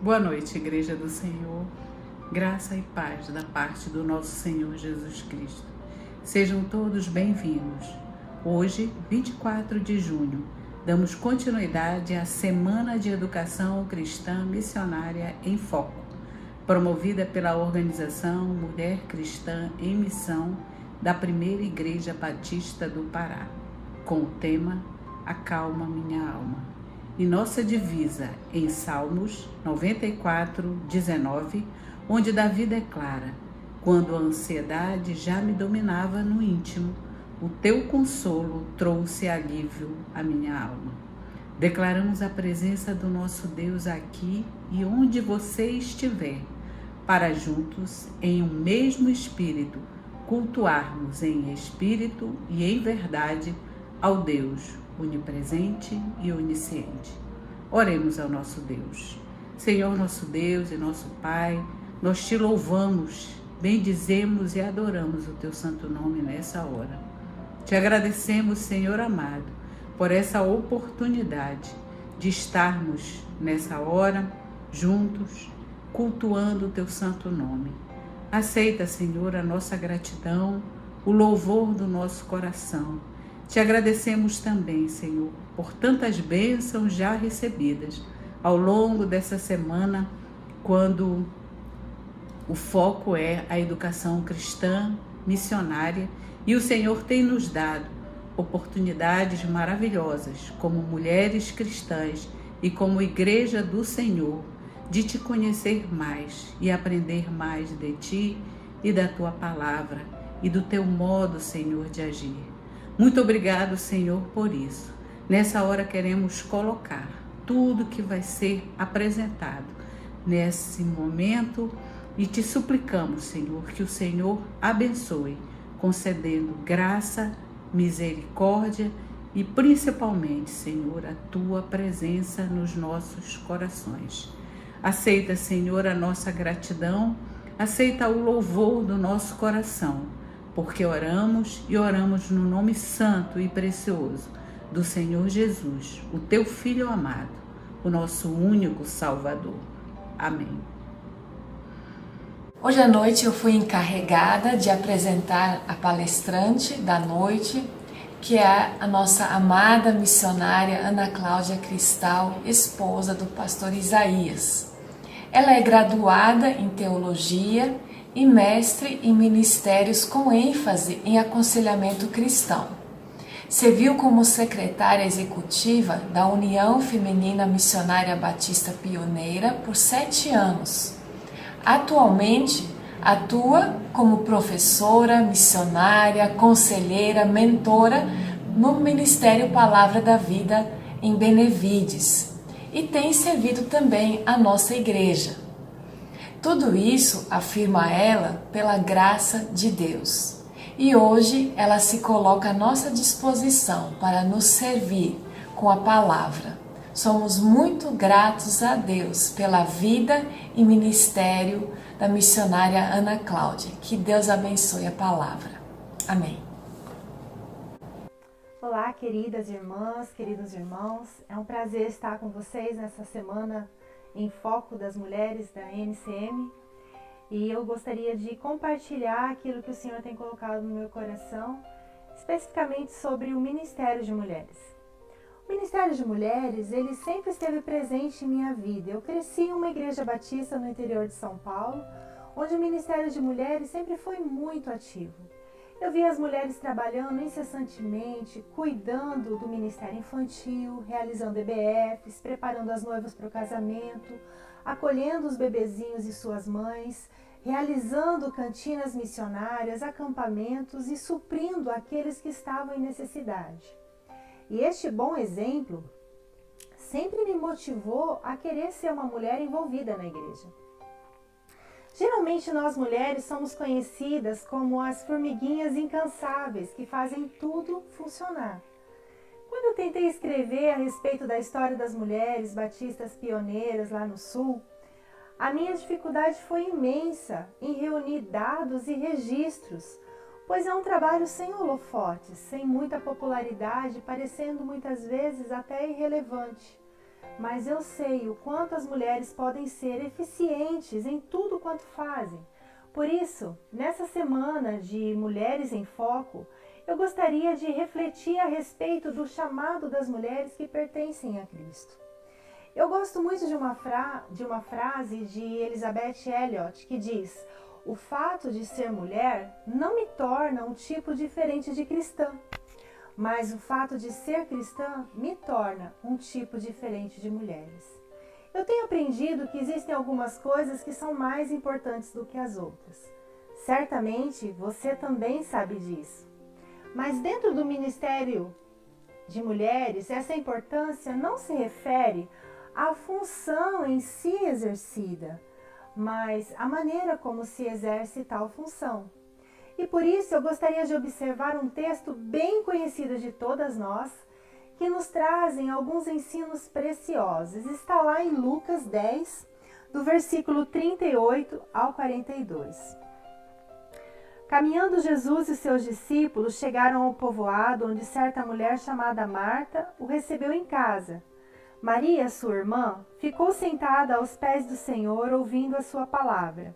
Boa noite, Igreja do Senhor. Graça e paz da parte do nosso Senhor Jesus Cristo. Sejam todos bem-vindos. Hoje, 24 de junho, damos continuidade à Semana de Educação Cristã Missionária em Foco, promovida pela organização Mulher Cristã em Missão da Primeira Igreja Batista do Pará, com o tema Acalma Minha Alma. E nossa divisa em Salmos 94, 19, onde Davi declara: quando a ansiedade já me dominava no íntimo, o teu consolo trouxe alívio à minha alma. Declaramos a presença do nosso Deus aqui e onde você estiver, para juntos, em um mesmo espírito, cultuarmos em espírito e em verdade ao Deus onipresente e onisciente. Oremos ao nosso Deus. Senhor nosso Deus e nosso Pai, nós te louvamos, bendizemos e adoramos o teu santo nome nessa hora. Te agradecemos, Senhor amado, por essa oportunidade de estarmos nessa hora juntos, cultuando o teu santo nome. Aceita, Senhor, a nossa gratidão, o louvor do nosso coração. Te agradecemos também, Senhor, por tantas bênçãos já recebidas ao longo dessa semana, quando o foco é a educação cristã missionária e o Senhor tem nos dado oportunidades maravilhosas como mulheres cristãs e como Igreja do Senhor de te conhecer mais e aprender mais de ti e da tua palavra e do teu modo, Senhor, de agir. Muito obrigado, Senhor, por isso. Nessa hora queremos colocar tudo que vai ser apresentado nesse momento e te suplicamos, Senhor, que o Senhor abençoe, concedendo graça, misericórdia e principalmente, Senhor, a tua presença nos nossos corações. Aceita, Senhor, a nossa gratidão, aceita o louvor do nosso coração, porque oramos e oramos no nome santo e precioso do Senhor Jesus, o teu Filho amado, o nosso único Salvador. Amém. Hoje à noite eu fui encarregada de apresentar a palestrante da noite, que é a nossa amada missionária Ana Cláudia Cristal, esposa do pastor Isaías. Ela é graduada em teologia e mestre em ministérios com ênfase em aconselhamento cristão. Serviu como secretária executiva da União Feminina Missionária Batista Pioneira por 7 anos. Atualmente, atua como professora, missionária, conselheira, mentora no Ministério Palavra da Vida em Benevides e tem servido também a nossa igreja. Tudo isso, afirma ela, pela graça de Deus. E hoje ela se coloca à nossa disposição para nos servir com a palavra. Somos muito gratos a Deus pela vida e ministério da missionária Ana Cláudia. Que Deus abençoe a palavra. Amém. Olá, queridas irmãs, queridos irmãos. É um prazer estar com vocês nessa semana em foco das mulheres da NCM. E eu gostaria de compartilhar aquilo que o Senhor tem colocado no meu coração, especificamente sobre o Ministério de Mulheres. O Ministério de Mulheres, ele sempre esteve presente em minha vida. Eu cresci em uma igreja batista no interior de São Paulo, onde o Ministério de Mulheres sempre foi muito ativo. Eu via as mulheres trabalhando incessantemente, cuidando do Ministério Infantil, realizando EBFs, preparando as noivas para o casamento, acolhendo os bebezinhos e suas mães, realizando cantinas missionárias, acampamentos e suprindo aqueles que estavam em necessidade. E este bom exemplo sempre me motivou a querer ser uma mulher envolvida na igreja. Geralmente nós mulheres somos conhecidas como as formiguinhas incansáveis que fazem tudo funcionar. Quando eu tentei escrever a respeito da história das mulheres batistas pioneiras lá no Sul, a minha dificuldade foi imensa em reunir dados e registros, pois é um trabalho sem holofotes, sem muita popularidade, parecendo muitas vezes até irrelevante. mas eu sei o quanto as mulheres podem ser eficientes em tudo quanto fazem. Por isso, nessa semana de Mulheres em Foco, eu gostaria de refletir a respeito do chamado das mulheres que pertencem a Cristo. Eu gosto muito de uma frase de Elizabeth Elliot que diz: o fato de ser mulher não me torna um tipo diferente de cristã, mas o fato de ser cristã me torna um tipo diferente de mulheres. Eu tenho aprendido que existem algumas coisas que são mais importantes do que as outras. Certamente você também sabe disso. Mas dentro do ministério de mulheres, essa importância não se refere à função em si exercida, mas à maneira como se exerce tal função. E por isso eu gostaria de observar um texto bem conhecido de todas nós, que nos trazem alguns ensinos preciosos. Está lá em Lucas 10, do versículo 38 ao 42. Caminhando Jesus e seus discípulos chegaram ao povoado onde certa mulher chamada Marta o recebeu em casa. Maria, sua irmã, ficou sentada aos pés do Senhor ouvindo a sua palavra.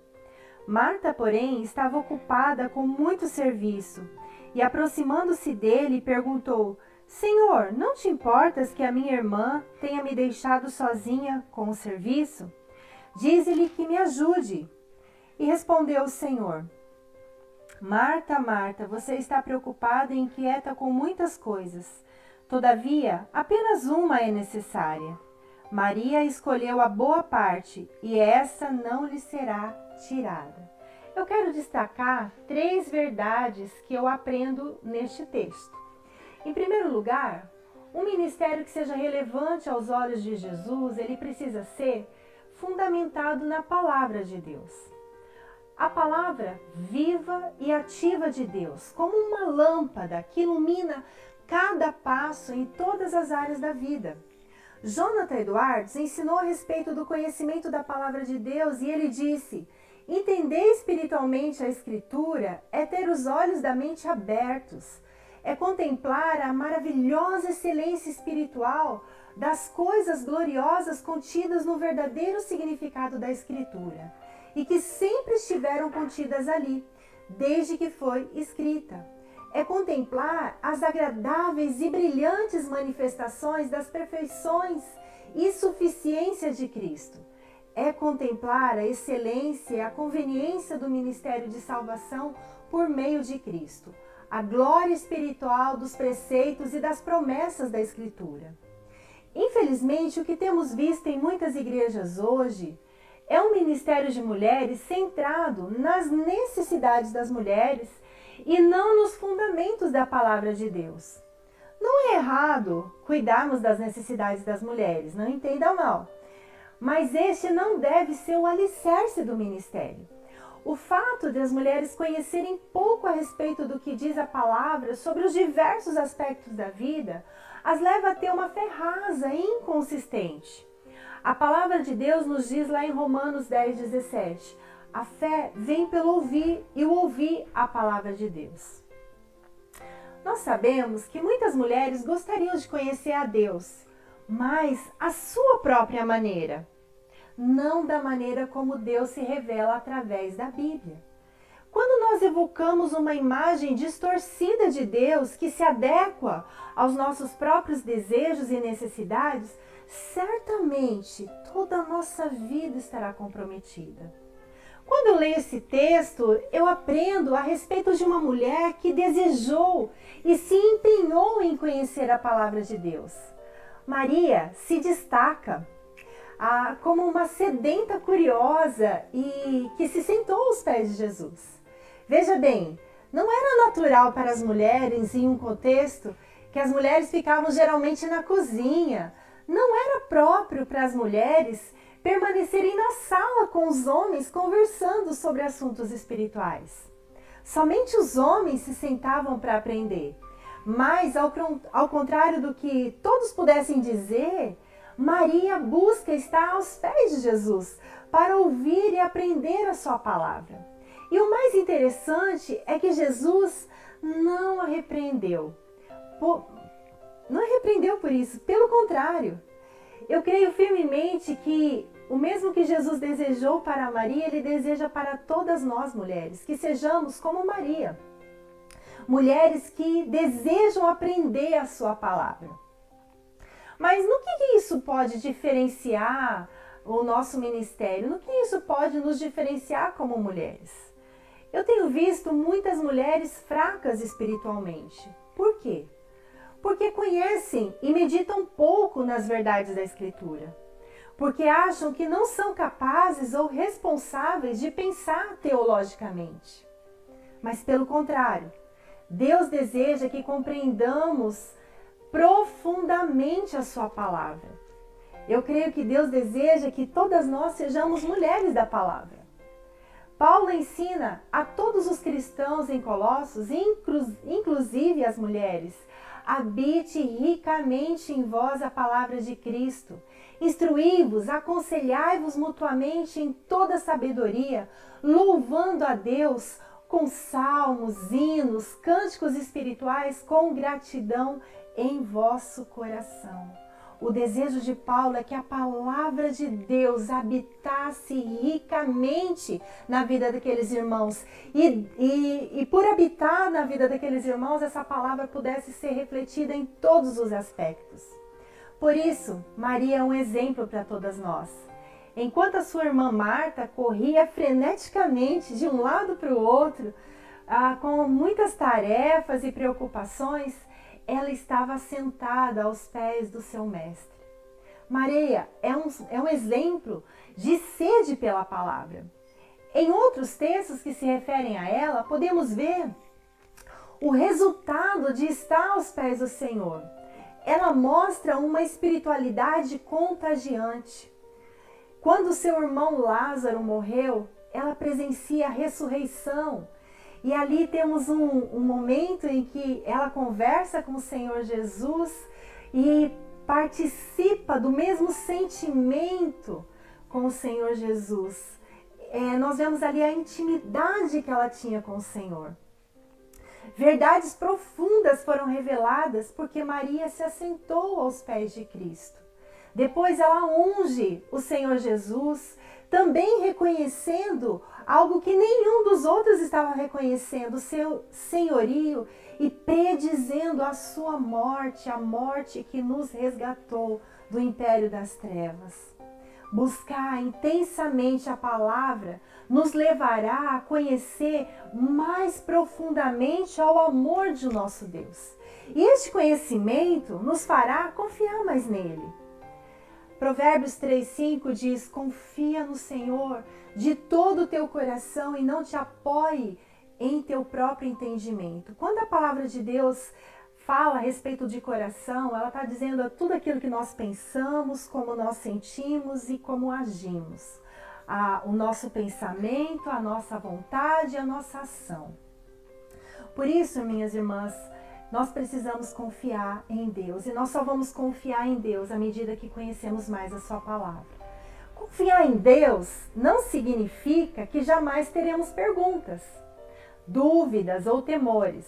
Marta, porém, estava ocupada com muito serviço e, aproximando-se dele, perguntou: Senhor, não te importas que a minha irmã tenha me deixado sozinha com o serviço? Dize-lhe que me ajude. E respondeu o Senhor: Marta, Marta, você está preocupada e inquieta com muitas coisas. Todavia, apenas uma é necessária. Maria escolheu a boa parte e essa não lhe será tirada. Eu quero destacar 3 verdades que eu aprendo neste texto. Em primeiro lugar, um ministério que seja relevante aos olhos de Jesus, ele precisa ser fundamentado na palavra de Deus. A palavra viva e ativa de Deus, como uma lâmpada que ilumina cada passo em todas as áreas da vida. Jonathan Edwards ensinou a respeito do conhecimento da palavra de Deus e ele disse: entender espiritualmente a Escritura é ter os olhos da mente abertos, é contemplar a maravilhosa excelência espiritual das coisas gloriosas contidas no verdadeiro significado da Escritura e que sempre estiveram contidas ali, desde que foi escrita. É contemplar as agradáveis e brilhantes manifestações das perfeições e suficiência de Cristo. É contemplar a excelência e a conveniência do ministério de salvação por meio de Cristo, a glória espiritual dos preceitos e das promessas da Escritura. Infelizmente, o que temos visto em muitas igrejas hoje é um ministério de mulheres centrado nas necessidades das mulheres e não nos fundamentos da palavra de Deus. Não é errado cuidarmos das necessidades das mulheres, não entendam mal. Mas este não deve ser o alicerce do ministério. O fato de as mulheres conhecerem pouco a respeito do que diz a palavra sobre os diversos aspectos da vida as leva a ter uma fé rasa e inconsistente. A palavra de Deus nos diz lá em Romanos 10:17, a fé vem pelo ouvir e o ouvir a palavra de Deus. Nós sabemos que muitas mulheres gostariam de conhecer a Deus, mas à sua própria maneira, não da maneira como Deus se revela através da Bíblia. Quando nós evocamos uma imagem distorcida de Deus que se adequa aos nossos próprios desejos e necessidades, certamente toda a nossa vida estará comprometida. Quando eu leio esse texto, eu aprendo a respeito de uma mulher que desejou e se empenhou em conhecer a palavra de Deus. Maria se destaca como uma sedenta curiosa e que se sentou aos pés de Jesus. Veja bem, não era natural para as mulheres em um contexto que as mulheres ficavam geralmente na cozinha. Não era próprio para as mulheres permanecerem na sala com os homens conversando sobre assuntos espirituais. Somente os homens se sentavam para aprender. Mas, ao contrário do que todos pudessem dizer, Maria busca estar aos pés de Jesus para ouvir e aprender a sua palavra. E o mais interessante é que Jesus não a repreendeu. Não a repreendeu por isso, pelo contrário. Eu creio firmemente que o mesmo que Jesus desejou para Maria, Ele deseja para todas nós mulheres, que sejamos como Maria. Mulheres que desejam aprender a sua palavra. Mas no que isso pode diferenciar o nosso ministério? No que isso pode nos diferenciar como mulheres? Eu tenho visto muitas mulheres fracas espiritualmente. Por quê? Porque conhecem e meditam pouco nas verdades da Escritura. Porque acham que não são capazes ou responsáveis de pensar teologicamente. Mas pelo contrário, Deus deseja que compreendamos profundamente a sua palavra. Eu creio que Deus deseja que todas nós sejamos mulheres da palavra. Paulo ensina a todos os cristãos em Colossos, inclusive as mulheres, habite ricamente em vós a palavra de Cristo. Instruí-vos, aconselhai-vos mutuamente em toda sabedoria, louvando a Deus com salmos, hinos, cânticos espirituais, com gratidão em vosso coração. O desejo de Paulo é que a palavra de Deus habitasse ricamente na vida daqueles irmãos. E por habitar na vida daqueles irmãos, essa palavra pudesse ser refletida em todos os aspectos. Por isso, Maria é um exemplo para todas nós. Enquanto a sua irmã Marta corria freneticamente de um lado para o outro, com muitas tarefas e preocupações, ela estava sentada aos pés do seu mestre. Maria é um exemplo de sede pela palavra. Em outros textos que se referem a ela, podemos ver o resultado de estar aos pés do Senhor. Ela mostra uma espiritualidade contagiante. Quando seu irmão Lázaro morreu, ela presencia a ressurreição. E ali temos um momento em que ela conversa com o Senhor Jesus e participa do mesmo sentimento com o Senhor Jesus. Nós vemos ali a intimidade que ela tinha com o Senhor. Verdades profundas foram reveladas porque Maria se assentou aos pés de Cristo. Depois ela unge o Senhor Jesus, também reconhecendo algo que nenhum dos outros estava reconhecendo, o seu senhorio, e predizendo a sua morte, a morte que nos resgatou do império das trevas. Buscar intensamente a palavra nos levará a conhecer mais profundamente ao amor de nosso Deus. E este conhecimento nos fará confiar mais nele. Provérbios 3,5 diz: confia no Senhor de todo o teu coração e não te apoie em teu próprio entendimento. Quando a palavra de Deus fala a respeito de coração, ela está dizendo tudo aquilo que nós pensamos, como nós sentimos e como agimos. O nosso pensamento, a nossa vontade, a nossa ação. Por isso, minhas irmãs, nós precisamos confiar em Deus. E nós só vamos confiar em Deus à medida que conhecemos mais a sua palavra. Confiar em Deus não significa que jamais teremos perguntas, dúvidas ou temores.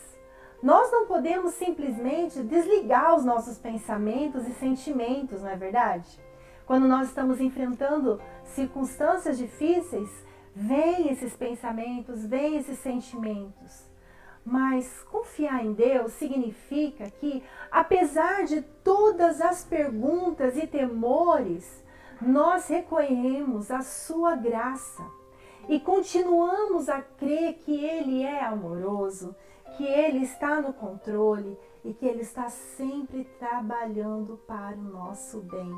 Nós não podemos simplesmente desligar os nossos pensamentos e sentimentos, não é verdade? Quando nós estamos enfrentando circunstâncias difíceis, vêm esses pensamentos, vêm esses sentimentos. Mas confiar em Deus significa que, apesar de todas as perguntas e temores, nós reconhecemos a sua graça e continuamos a crer que Ele é amoroso, que Ele está no controle e que Ele está sempre trabalhando para o nosso bem.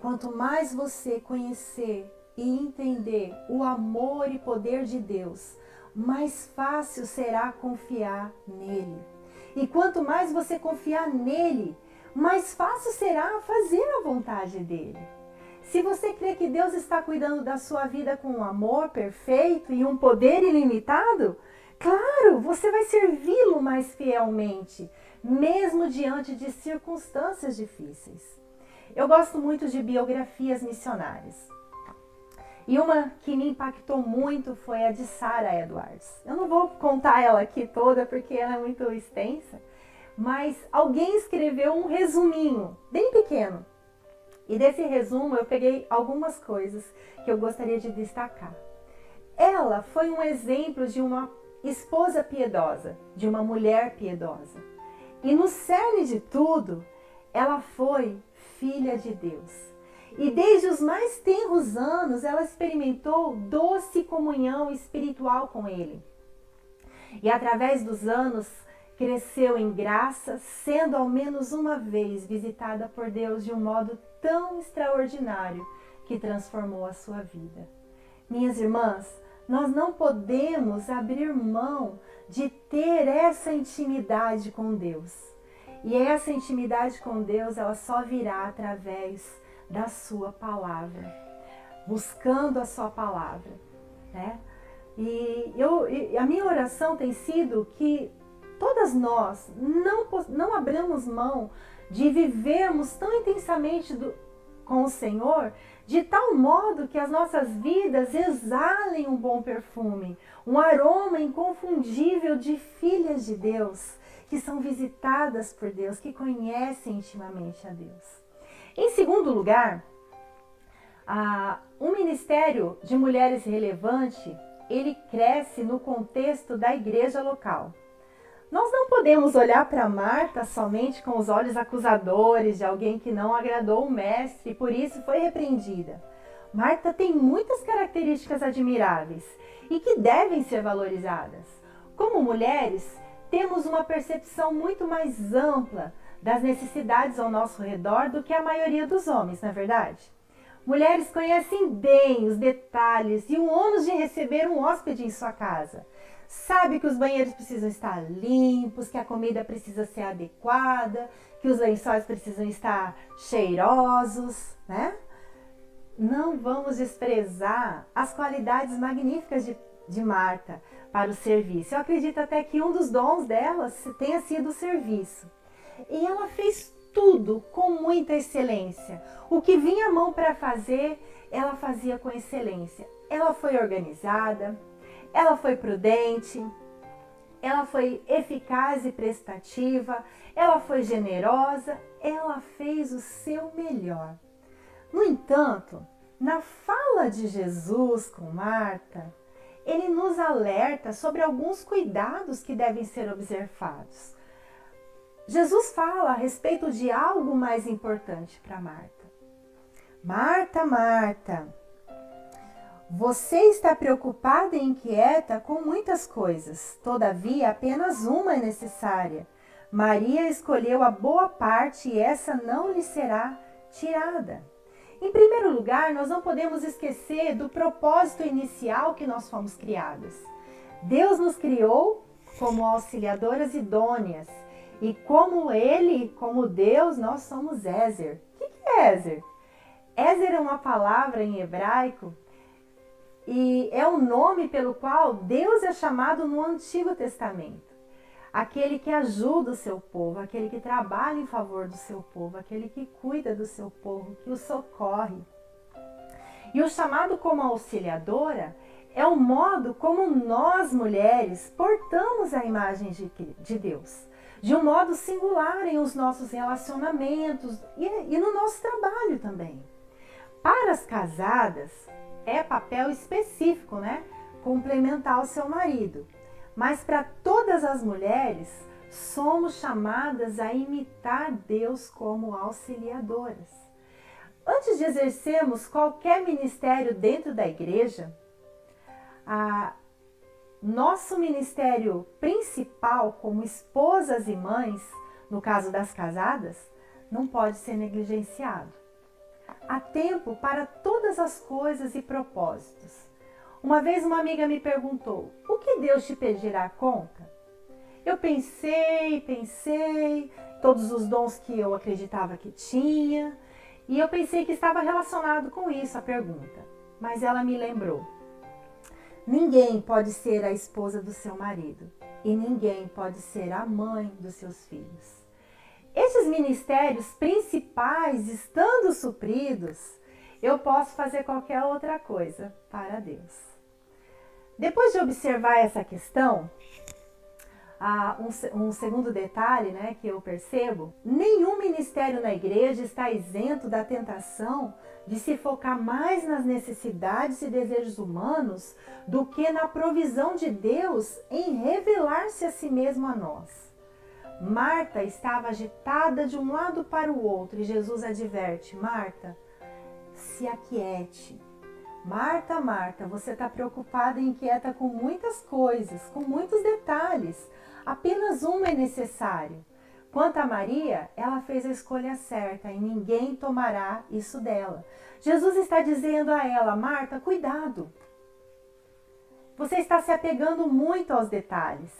Quanto mais você conhecer e entender o amor e poder de Deus, mais fácil será confiar nele. E quanto mais você confiar nele, mais fácil será fazer a vontade dele. Se você crê que Deus está cuidando da sua vida com um amor perfeito e um poder ilimitado, claro, você vai servi-lo mais fielmente, mesmo diante de circunstâncias difíceis. Eu gosto muito de biografias missionárias. E uma que me impactou muito foi a de Sarah Edwards. Eu não vou contar ela aqui toda porque ela é muito extensa, mas alguém escreveu um resuminho, bem pequeno, E desse resumo eu peguei algumas coisas que eu gostaria de destacar. Ela foi um exemplo de uma esposa piedosa, de uma mulher piedosa. E no cerne de tudo, ela foi filha de Deus. E desde os mais tenros anos, ela experimentou doce comunhão espiritual com Ele. E através dos anos, cresceu em graça, sendo ao menos uma vez visitada por Deus de um modo tão extraordinário que transformou a sua vida. Minhas irmãs, nós não podemos abrir mão de ter essa intimidade com Deus. E essa intimidade com Deus, ela só virá através da sua palavra, buscando a sua palavra, né? E a minha oração tem sido que todas nós não abramos mão de vivermos tão intensamente com o Senhor, de tal modo que as nossas vidas exalem um bom perfume, um aroma inconfundível de filhas de Deus, que são visitadas por Deus, que conhecem intimamente a Deus. Em segundo lugar, um ministério de mulheres relevante, ele cresce no contexto da igreja local. Nós não podemos olhar para Marta somente com os olhos acusadores de alguém que não agradou o mestre e por isso foi repreendida. Marta tem muitas características admiráveis e que devem ser valorizadas. Como mulheres, temos uma percepção muito mais ampla das necessidades ao nosso redor do que a maioria dos homens, não é verdade? Mulheres conhecem bem os detalhes e o ônus de receber um hóspede em sua casa. Sabe que os banheiros precisam estar limpos, que a comida precisa ser adequada, que os lençóis precisam estar cheirosos, né? Não vamos desprezar as qualidades magníficas de Marta para o serviço. Eu acredito até que um dos dons dela tenha sido o serviço. E ela fez tudo com muita excelência. O que vinha à mão para fazer, ela fazia com excelência. Ela foi organizada, ela foi prudente, ela foi eficaz e prestativa, ela foi generosa, ela fez o seu melhor. No entanto, na fala de Jesus com Marta, ele nos alerta sobre alguns cuidados que devem ser observados. Jesus fala a respeito de algo mais importante para Marta. Marta, Marta, você está preocupada e inquieta com muitas coisas, todavia apenas uma é necessária. Maria escolheu a boa parte e essa não lhe será tirada. Em primeiro lugar, nós não podemos esquecer do propósito inicial que nós fomos criadas. Deus nos criou como auxiliadoras idôneas e como Deus, nós somos Ezer. O que é Ezer? Ezer é uma palavra em hebraico e é o nome pelo qual Deus é chamado no Antigo Testamento. Aquele que ajuda o seu povo, aquele que trabalha em favor do seu povo, aquele que cuida do seu povo, que o socorre. E o chamado como auxiliadora é o modo como nós, mulheres, portamos a imagem de Deus. De um modo singular em os nossos relacionamentos e no nosso trabalho também. Para as casadas, é papel específico, né? Complementar o seu marido. Mas para todas as mulheres, somos chamadas a imitar Deus como auxiliadoras. Antes de exercermos qualquer ministério dentro da igreja, nosso ministério principal como esposas e mães, no caso das casadas, não pode ser negligenciado. Há tempo para todas as coisas e propósitos. Uma vez uma amiga me perguntou, o que Deus te pedirá conta? Eu pensei, todos os dons que eu acreditava que tinha, e eu pensei que estava relacionado com isso a pergunta. Mas ela me lembrou, ninguém pode ser a esposa do seu marido, e ninguém pode ser a mãe dos seus filhos. Esses ministérios principais estando supridos, eu posso fazer qualquer outra coisa para Deus. Depois de observar essa questão, Um segundo detalhe, né, que eu percebo: nenhum ministério na igreja está isento da tentação de se focar mais nas necessidades e desejos humanos do que na provisão de Deus em revelar-se a si mesmo a nós. Marta estava agitada de um lado para o outro e Jesus adverte: Marta, se aquiete. Marta, Marta, você está preocupada e inquieta com muitas coisas, com muitos detalhes. Apenas uma é necessário. Quanto a Maria, ela fez a escolha certa e ninguém tomará isso dela. Jesus está dizendo a ela: Marta, cuidado. Você está se apegando muito aos detalhes.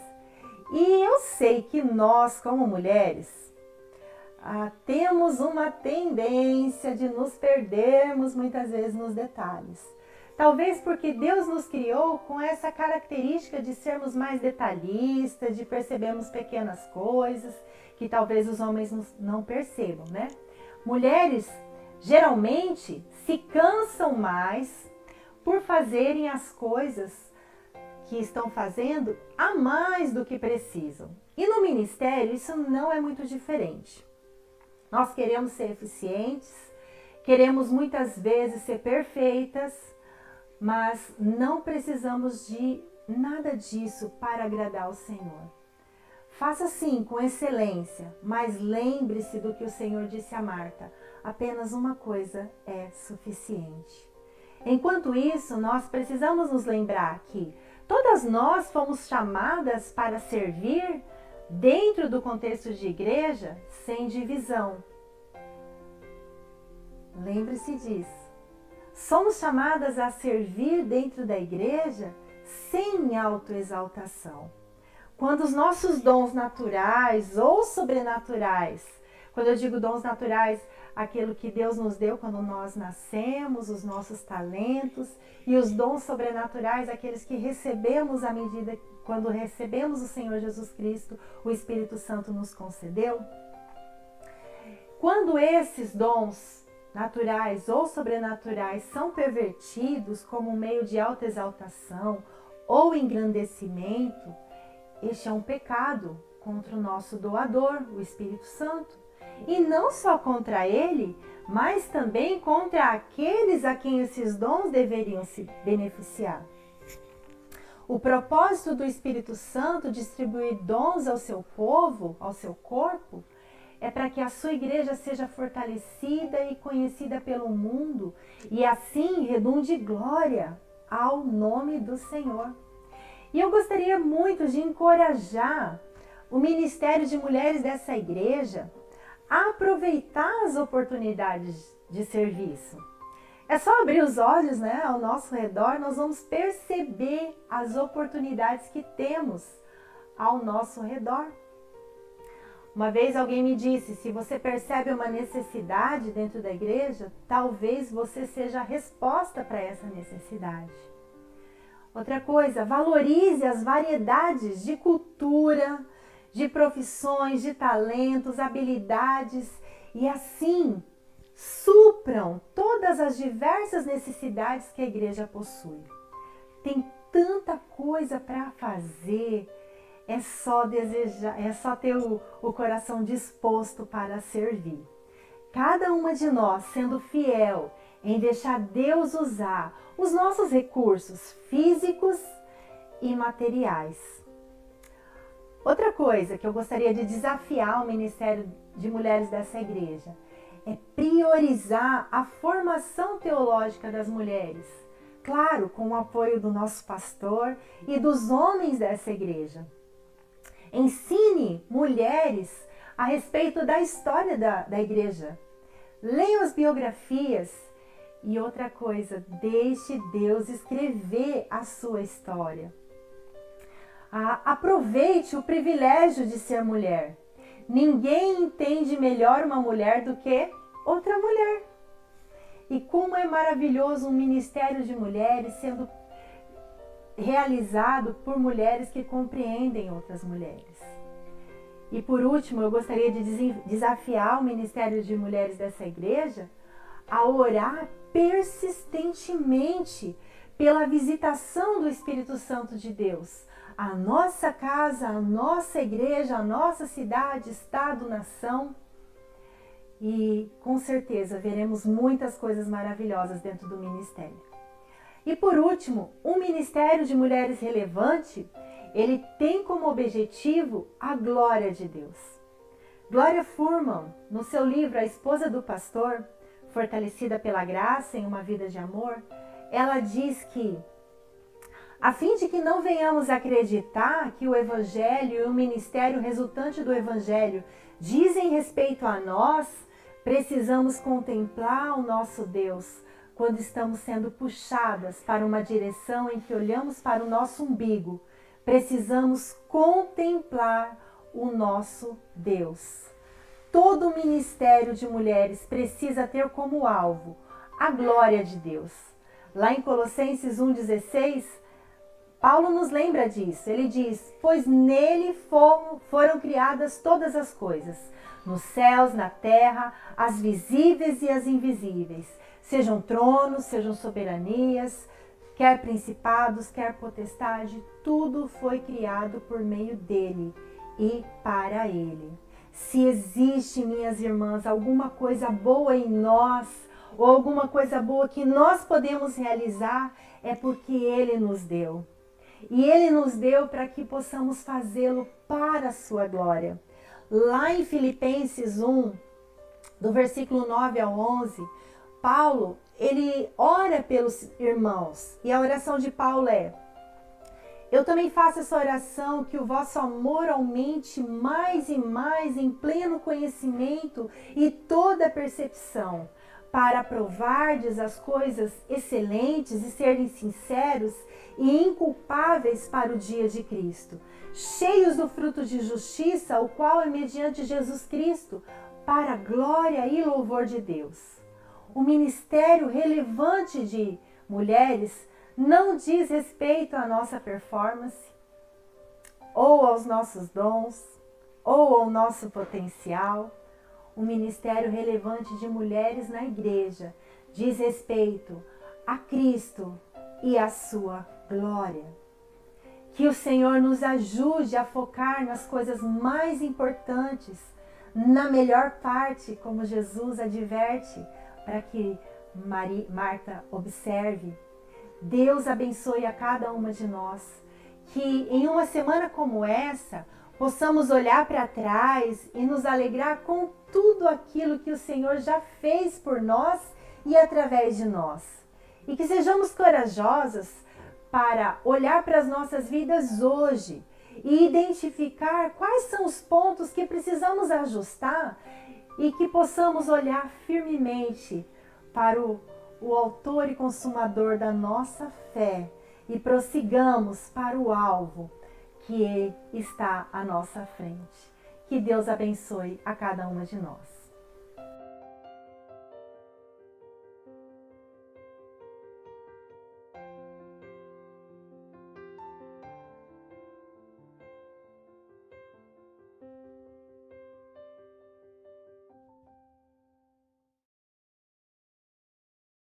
E eu sei que nós, como mulheres, temos uma tendência de nos perdermos muitas vezes nos detalhes. Talvez porque Deus nos criou com essa característica de sermos mais detalhistas, de percebermos pequenas coisas que talvez os homens não percebam, né? Mulheres geralmente se cansam mais por fazerem as coisas que estão fazendo a mais do que precisam. E no ministério isso não é muito diferente. Nós queremos ser eficientes, queremos muitas vezes ser perfeitas, mas não precisamos de nada disso para agradar ao Senhor. Faça sim, com excelência, mas lembre-se do que o Senhor disse a Marta: apenas uma coisa é suficiente. Enquanto isso, nós precisamos nos lembrar que todas nós fomos chamadas para servir dentro do contexto de igreja sem divisão. Lembre-se disso. Somos chamadas a servir dentro da igreja sem autoexaltação. Quando os nossos dons naturais ou sobrenaturais, quando eu digo dons naturais, aquilo que Deus nos deu quando nós nascemos, os nossos talentos, e os dons sobrenaturais, aqueles que recebemos à medida quando recebemos o Senhor Jesus Cristo, o Espírito Santo nos concedeu. Quando esses dons naturais ou sobrenaturais são pervertidos como um meio de autoexaltação ou engrandecimento, este é um pecado contra o nosso doador, o Espírito Santo. E não só contra ele, mas também contra aqueles a quem esses dons deveriam se beneficiar. O propósito do Espírito Santo distribuir dons ao seu povo, ao seu corpo, é para que a sua igreja seja fortalecida e conhecida pelo mundo e assim redunde glória ao nome do Senhor. E eu gostaria muito de encorajar o ministério de mulheres dessa igreja a aproveitar as oportunidades de serviço. É só abrir os olhos, né, ao nosso redor, nós vamos perceber as oportunidades que temos ao nosso redor. Uma vez alguém me disse: se você percebe uma necessidade dentro da igreja, talvez você seja a resposta para essa necessidade. Outra coisa, valorize as variedades de cultura, de profissões, de talentos, habilidades e assim supram todas as diversas necessidades que a igreja possui. Tem tanta coisa para fazer. É só desejar, é só ter o coração disposto para servir. Cada uma de nós sendo fiel em deixar Deus usar os nossos recursos físicos e materiais. Outra coisa que eu gostaria de desafiar o ministério de mulheres dessa igreja é priorizar a formação teológica das mulheres. Claro, com o apoio do nosso pastor e dos homens dessa igreja. Ensine mulheres a respeito da história da igreja. Leiam as biografias. E outra coisa, deixe Deus escrever a sua história. Aproveite o privilégio de ser mulher. Ninguém entende melhor uma mulher do que outra mulher. E como é maravilhoso um ministério de mulheres sendo realizado por mulheres que compreendem outras mulheres. E por último, eu gostaria de desafiar o ministério de mulheres dessa igreja a orar persistentemente pela visitação do Espírito Santo de Deus, a nossa casa, a nossa igreja, a nossa cidade, estado, nação. E com certeza veremos muitas coisas maravilhosas dentro do ministério. E por último, um ministério de mulheres relevante, ele tem como objetivo a glória de Deus. Gloria Furman, no seu livro A Esposa do Pastor, Fortalecida pela Graça em uma Vida de Amor, ela diz que, a fim de que não venhamos acreditar que o Evangelho e o ministério resultante do Evangelho dizem respeito a nós, precisamos contemplar o nosso Deus quando estamos sendo puxadas para uma direção em que olhamos para o nosso umbigo. Precisamos contemplar o nosso Deus. Todo o ministério de mulheres precisa ter como alvo a glória de Deus. Lá em Colossenses 1,16, Paulo nos lembra disso. Ele diz, pois nele foram criadas todas as coisas, nos céus, na terra, as visíveis e as invisíveis, sejam tronos, sejam soberanias, quer principados, quer potestade, tudo foi criado por meio dele e para ele. Se existe, minhas irmãs, alguma coisa boa em nós, ou alguma coisa boa que nós podemos realizar, é porque ele nos deu. E ele nos deu para que possamos fazê-lo para a sua glória. Lá em Filipenses 1, do versículo 9 ao 11, Paulo, ele ora pelos irmãos. E a oração de Paulo é: eu também faço essa oração, que o vosso amor aumente mais e mais em pleno conhecimento e toda percepção, para aprovardes as coisas excelentes e serem sinceros e inculpáveis para o dia de Cristo, cheios do fruto de justiça, o qual é mediante Jesus Cristo, para a glória e louvor de Deus. O ministério relevante de mulheres não diz respeito à nossa performance, ou aos nossos dons, ou ao nosso potencial. O ministério relevante de mulheres na igreja diz respeito a Cristo e a sua glória. Que o Senhor nos ajude a focar nas coisas mais importantes, na melhor parte, como Jesus adverte, para que Marta observe. Deus abençoe a cada uma de nós, que em uma semana como essa, possamos olhar para trás e nos alegrar com tudo aquilo que o Senhor já fez por nós e através de nós. E que sejamos corajosas para olhar para as nossas vidas hoje e identificar quais são os pontos que precisamos ajustar e que possamos olhar firmemente para o autor e consumador da nossa fé e prossigamos para o alvo que está à nossa frente. Que Deus abençoe a cada uma de nós.